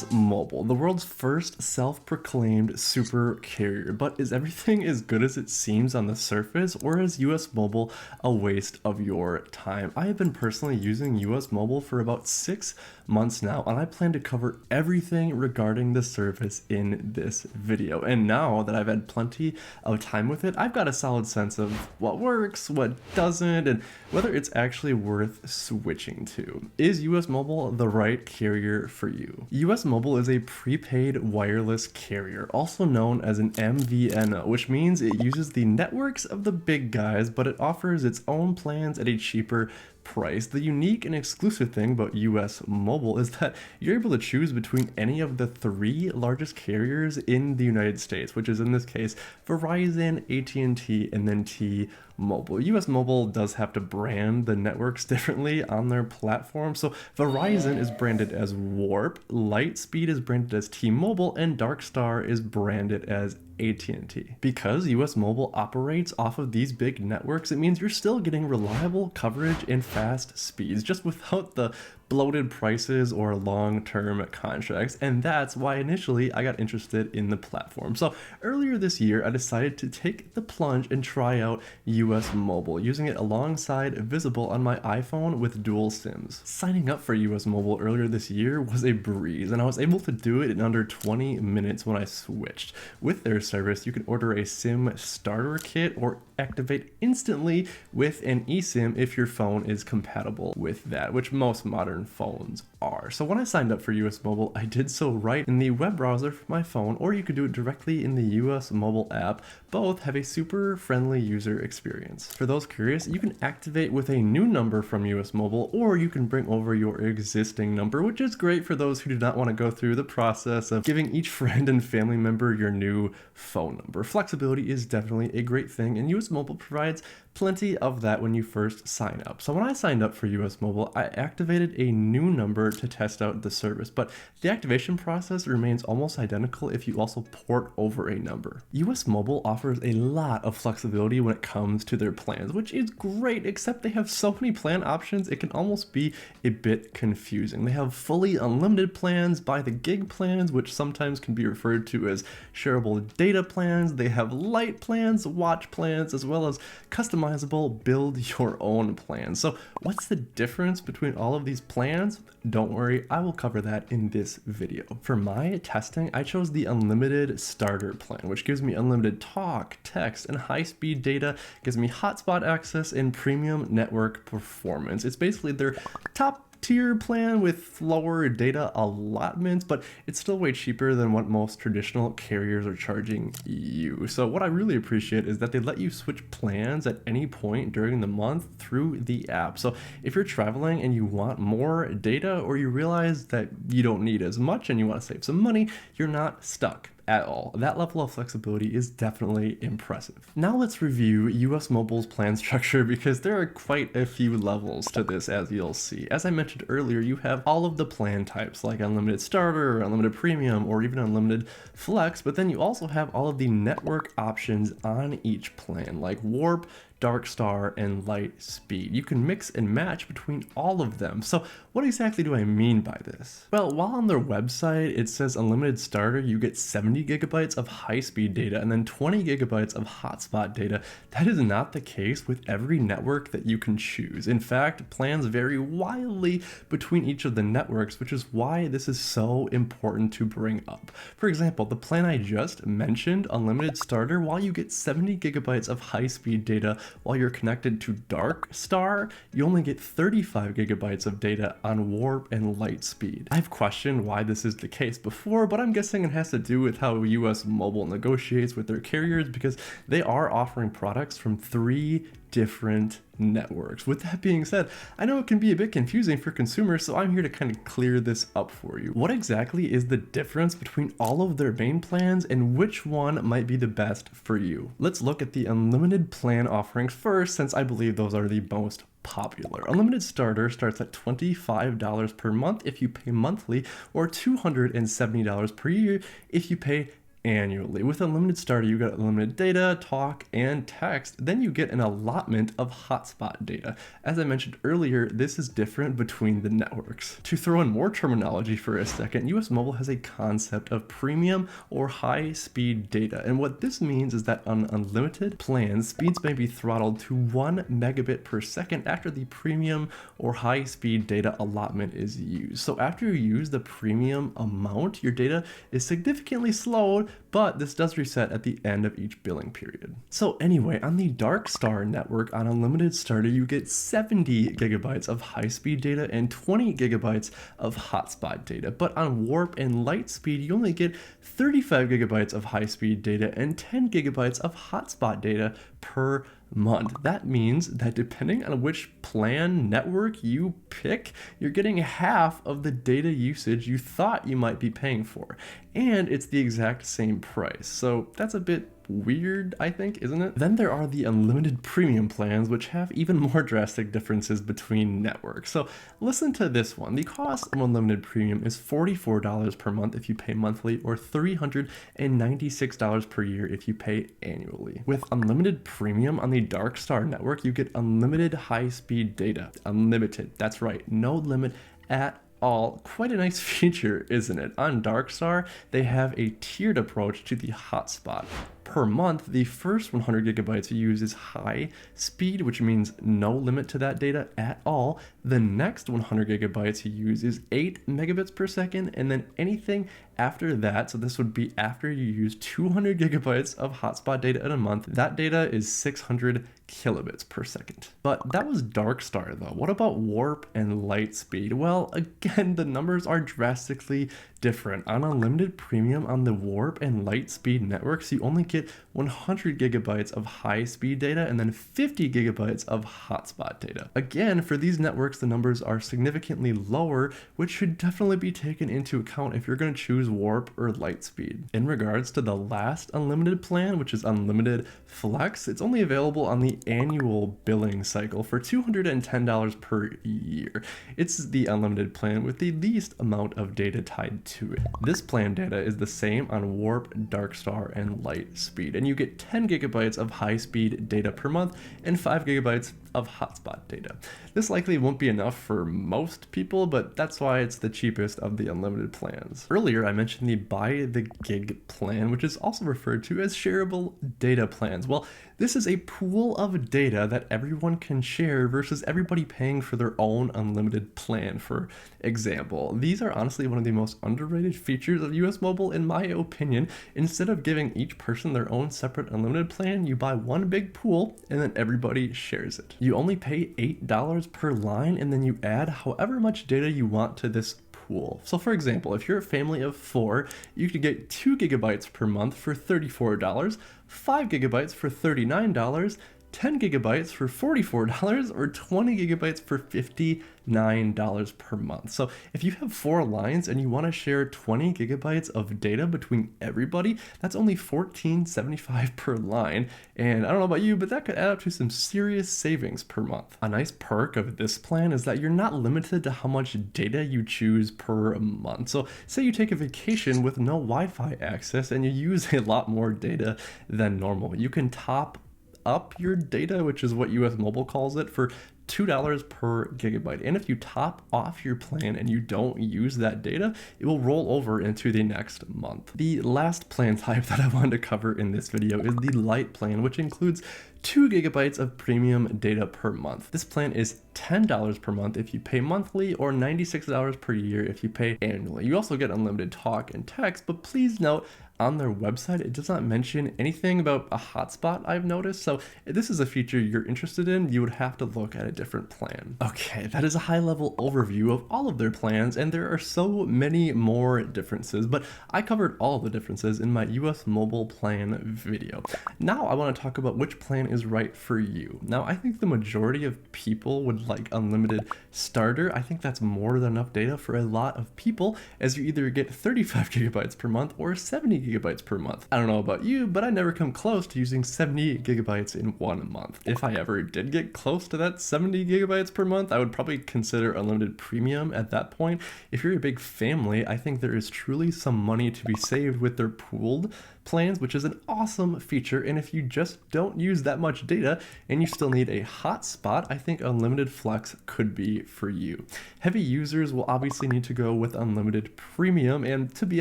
US Mobile, the world's first self-proclaimed super carrier. But is everything as good as it seems on the surface, or is US Mobile a waste of your time? I have been personally using US Mobile for about 6 months now, and I plan to cover everything regarding the service in this video. And now that I've had plenty of time with it, I've got a solid sense of what works, what doesn't, and whether it's actually worth switching to. Is US Mobile the right carrier for you? US Mobile is a prepaid wireless carrier, also known as an MVNO, which means it uses the networks of the big guys, but it offers its own plans at a cheaper price. The unique and exclusive thing about US Mobile is that you're able to choose between any of the 3 largest carriers in the United States, which is in this case Verizon, AT&T, and then T-Mobile. US Mobile does have to brand the networks differently on their platform. So Verizon is branded as Warp, Lightspeed is branded as T-Mobile, and Darkstar is branded as AT&T. Because US Mobile operates off of these big networks, it means you're still getting reliable coverage and fast speeds, just without the bloated prices or long-term contracts. And that's why initially I got interested in the platform. So earlier this year, I decided to take the plunge and try out US Mobile, using it alongside Visible on my iPhone with dual SIMs. Signing up for US Mobile earlier this year was a breeze, and I was able to do it in under 20 minutes when I switched. With their service, you can order a SIM starter kit or activate instantly with an eSIM if your phone is compatible with that, which most modern phones are. So when I signed up for US Mobile, I did so right in the web browser for my phone, or you could do it directly in the US Mobile app. Both have a super friendly user experience. For those curious, you can activate with a new number from US Mobile, or you can bring over your existing number, which is great for those who do not want to go through the process of giving each friend and family member your new phone number. Flexibility is definitely a great thing, and US Mobile provides plenty of that when you first sign up. So when I signed up for US Mobile, I activated a new number to test out the service, but the activation process remains almost identical if you also port over a number. US Mobile offers a lot of flexibility when it comes to their plans, which is great, except they have so many plan options it can almost be a bit confusing. They have fully unlimited plans, by the gig plans, which sometimes can be referred to as shareable data plans. They have light plans, watch plans, as well as customizable build your own plan. So what's the difference between all of these plans? Don't worry, I will cover that in this video. For my testing, I chose the unlimited starter plan, which gives me unlimited talk, text, and high-speed data, gives me hotspot access and premium network performance. It's basically their top tier plan with lower data allotments, but it's still way cheaper than what most traditional carriers are charging you. So what I really appreciate is that they let you switch plans at any point during the month through the app. So if you're traveling and you want more data, or you realize that you don't need as much and you want to save some money, you're not stuck at all. That level of flexibility is definitely impressive. Now let's review US Mobile's plan structure, because there are quite a few levels to this, as you'll see. As I mentioned earlier, you have all of the plan types like unlimited starter, unlimited premium, or even unlimited flex, but then you also have all of the network options on each plan like Warp, Darkstar, and Lightspeed. You can mix and match between all of them. So what exactly do I mean by this? Well, while on their website it says unlimited starter, you get 70 gigabytes of high-speed data and then 20 gigabytes of hotspot data. That is not the case with every network that you can choose. In fact, plans vary wildly between each of the networks, which is why this is so important to bring up. For example, the plan I just mentioned, unlimited starter, while you get 70 gigabytes of high-speed data while you're connected to Darkstar, you only get 35 gigabytes of data on Warp and Lightspeed. I've questioned why this is the case before, but I'm guessing it has to do with how US Mobile negotiates with their carriers, because they are offering products from 3 different networks. With that being said, I know it can be a bit confusing for consumers, so I'm here to kind of clear this up for you. What exactly is the difference between all of their main plans, and which one might be the best for you? Let's look at the unlimited plan offerings first, since I believe those are the most popular. Unlimited starter starts at $25 per month if you pay monthly, or $270 per year if you pay annually. With Unlimited Starter, you get unlimited data, talk, and text. Then you get an allotment of hotspot data. As I mentioned earlier, this is different between the networks. To throw in more terminology for a second, US Mobile has a concept of premium or high-speed data. And what this means is that on unlimited plans, speeds may be throttled to 1 megabit per second after the premium or high-speed data allotment is used. So after you use the premium amount, your data is significantly slowed, but this does reset at the end of each billing period. So anyway, on the Dark Star network on Unlimited Starter, you get 70 gigabytes of high-speed data and 20 gigabytes of hotspot data. But on Warp and Lightspeed, you only get 35 gigabytes of high-speed data and 10 gigabytes of hotspot data per month. That means that depending on which plan network you pick, you're getting half of the data usage you thought you might be paying for. And it's the exact same price. So that's a bit weird, I think, isn't it? Then there are the unlimited premium plans, which have even more drastic differences between networks. So listen to this one. The cost of unlimited premium is $44 per month if you pay monthly, or $396 per year if you pay annually. With unlimited premium on the Dark Star network, you get unlimited high-speed data. Unlimited, that's right, no limit at all. Quite a nice feature, isn't it? On Dark Star, they have a tiered approach to the hotspot. Per month, the first 100 gigabytes you use is high speed, which means no limit to that data at all. The next 100 gigabytes you use is 8 megabits per second, and then anything after that, so this would be after you use 200 gigabytes of hotspot data in a month, that data is 600 kilobits per second. But that was Dark Star though. What about Warp and Lightspeed? Well, again, the numbers are drastically different. On Unlimited Premium on the Warp and Lightspeed networks, you only get 100 gigabytes of high-speed data and then 50 gigabytes of hotspot data. Again, for these networks, the numbers are significantly lower, which should definitely be taken into account if you're going to choose Warp or Lightspeed. In regards to the last unlimited plan, which is Unlimited Flex, it's only available on the annual billing cycle for $210 per year. It's the unlimited plan with the least amount of data tied to it. This plan data is the same on Warp, Dark Star, and Lightspeed, and you get 10 gigabytes of high-speed data per month and 5 gigabytes of hotspot data. This likely won't be enough for most people, but that's why it's the cheapest of the unlimited plans. Earlier, I mentioned the by the gig plan, which is also referred to as shareable data plans. Well, this is a pool of data that everyone can share versus everybody paying for their own unlimited plan, for example. These are honestly one of the most underrated features of US Mobile, in my opinion. Instead of giving each person their own separate unlimited plan, you buy one big pool and then everybody shares it. You only pay $8 per line, and then you add however much data you want to this pool. So for example, if you're a family of 4, you could get 2 gigabytes per month for $34, 5 gigabytes for $39, 10 gigabytes for $44, or 20 gigabytes for $59 per month. So if you have 4 lines and you want to share 20 gigabytes of data between everybody, that's only $14.75 per line. And I don't know about you, but that could add up to some serious savings per month. A nice perk of this plan is that you're not limited to how much data you choose per month. So say you take a vacation with no Wi-Fi access and you use a lot more data than normal. You can top up your data, which is what US Mobile calls it, for $2 per gigabyte. And if you top off your plan and you don't use that data, it will roll over into the next month. The last plan type that I wanted to cover in this video is the Lite plan, which includes 2 gigabytes of premium data per month. This plan is $10 per month if you pay monthly, or $96 per year if you pay annually. You also get unlimited talk and text, but please note, on their website, it does not mention anything about a hotspot, I've noticed. So if this is a feature you're interested in, you would have to look at a different plan. Okay, that is a high-level overview of all of their plans, and there are so many more differences, but I covered all of the differences in my US Mobile plan video. Now I want to talk about which plan is right for you. Now, I think the majority of people would like Unlimited Starter. I think that's more than enough data for a lot of people, as you either get 35 gigabytes per month or 70 gigabytes per month. I don't know about you, but I never come close to using 70 gigabytes in 1 month. If I ever did get close to that 70 gigabytes per month, I would probably consider Unlimited Premium at that point. If you're a big family, I think there is truly some money to be saved with their pooled plans, which is an awesome feature. And if you just don't use that much data and you still need a hotspot, I think unlimited flex could be for you. Heavy users will obviously need to go with unlimited premium, and to be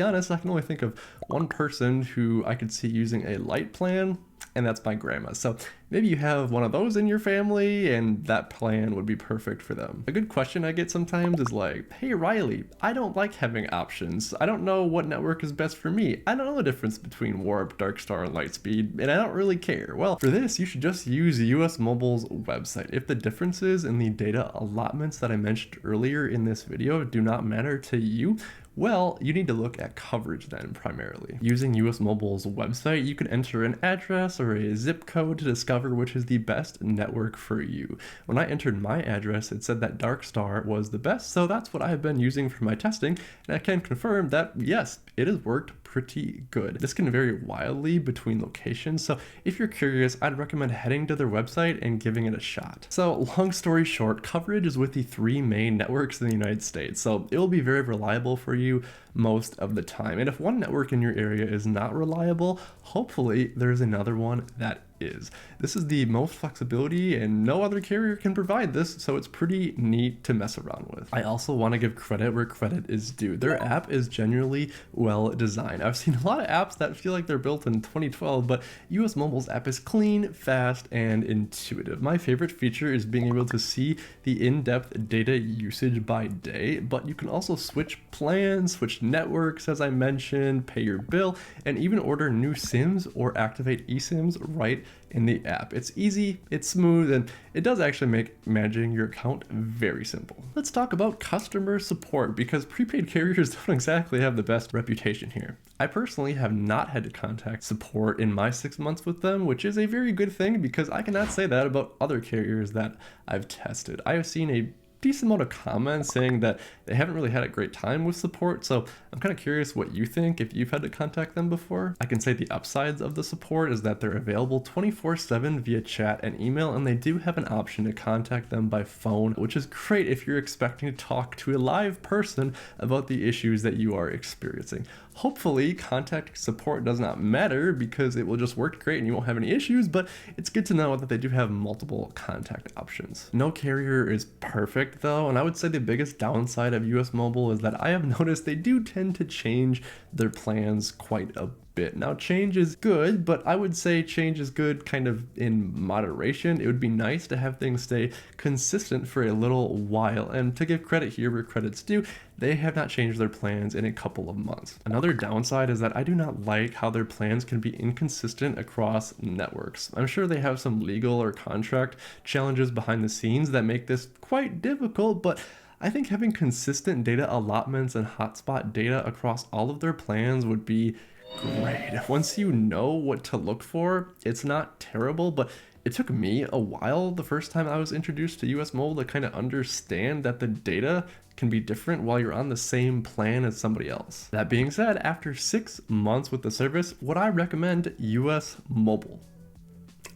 honest, I can only think of one person who I could see using a light plan, and that's my grandma. So maybe you have one of those in your family and that plan would be perfect for them. A good question I get sometimes is like, hey Riley, I don't like having options. I don't know what network is best for me. I don't know the difference between Warp, Darkstar, and Lightspeed, and I don't really care. Well, for this, you should just use US Mobile's website. If the differences in the data allotments that I mentioned earlier in this video do not matter to you, well, you need to look at coverage then primarily. Using US Mobile's website, you can enter an address or a zip code to discover which is the best network for you. When I entered my address, it said that Darkstar was the best, so that's what I have been using for my testing, and I can confirm that yes, it has worked pretty good. This can vary wildly between locations, so if you're curious, I'd recommend heading to their website and giving it a shot. So long story short, coverage is with the 3 main networks in the United States, so it will be very reliable for you most of the time. And if one network in your area is not reliable, hopefully there's another one that is. This is the most flexibility and no other carrier can provide this, so it's pretty neat to mess around with. I also want to give credit where credit is due. Their app is genuinely well designed. I've seen a lot of apps that feel like they're built in 2012, but US Mobile's app is clean, fast, and intuitive. My favorite feature is being able to see the in-depth data usage by day, but you can also switch plans, switch networks as I mentioned, pay your bill, and even order new SIMs or activate eSIMs right in the app. It's easy, it's smooth, and it does actually make managing your account very simple. Let's talk about customer support, because prepaid carriers don't exactly have the best reputation here. I personally have not had to contact support in my 6 months with them, which is a very good thing because I cannot say that about other carriers that I've tested. I have seen a decent amount of comments saying that they haven't really had a great time with support, so I'm kind of curious what you think if you've had to contact them before. I can say the upsides of the support is that they're available 24/7 via chat and email, and they do have an option to contact them by phone, which is great if you're expecting to talk to a live person about the issues that you are experiencing. Hopefully contact support does not matter because it will just work great and you won't have any issues, but it's good to know that they do have multiple contact options. No carrier is perfect though, and I would say the biggest downside of US Mobile is that I have noticed they do tend to change their plans quite a bit. Now change is good, but I would say change is good kind of in moderation. It would be nice to have things stay consistent for a little while, and to give credit here where credit's due, they have not changed their plans in a couple of months. Another downside is that I do not like how their plans can be inconsistent across networks. I'm sure they have some legal or contract challenges behind the scenes that make this quite difficult, but I think having consistent data allotments and hotspot data across all of their plans would be great. Once you know what to look for, it's not terrible, but it took me a while the first time I was introduced to US Mobile to kind of understand that the data can be different while you're on the same plan as somebody else. That being said, after 6 months with the service, would I recommend US Mobile?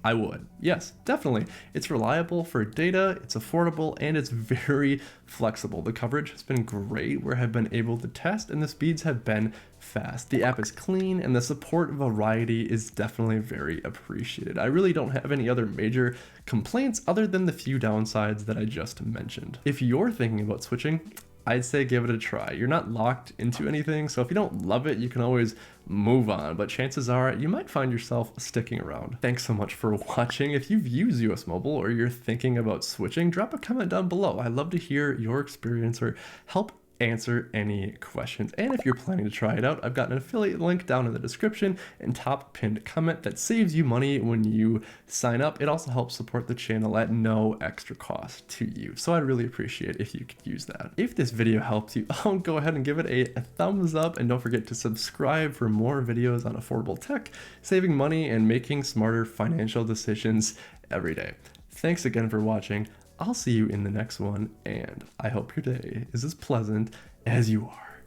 I would. Yes, definitely. It's reliable for data, it's affordable, and it's very flexible. The coverage has been great where I've been able to test, and the speeds have been fast. The app is clean, and the support variety is definitely very appreciated. I really don't have any other major complaints other than the few downsides that I just mentioned. If you're thinking about switching, I'd say give it a try. You're not locked into anything, so if you don't love it, you can always move on, but chances are you might find yourself sticking around. Thanks so much for watching. If you've used US Mobile or you're thinking about switching, drop a comment down below. I'd love to hear your experience or help answer any questions. And if you're planning to try it out, I've got an affiliate link down in the description and top pinned comment that saves you money when you sign up. It also helps support the channel at no extra cost to you. So I'd really appreciate if you could use that. If this video helps you out, go ahead and give it a thumbs up, and don't forget to subscribe for more videos on affordable tech, saving money, and making smarter financial decisions every day. Thanks again for watching. I'll see you in the next one, and I hope your day is as pleasant as you are.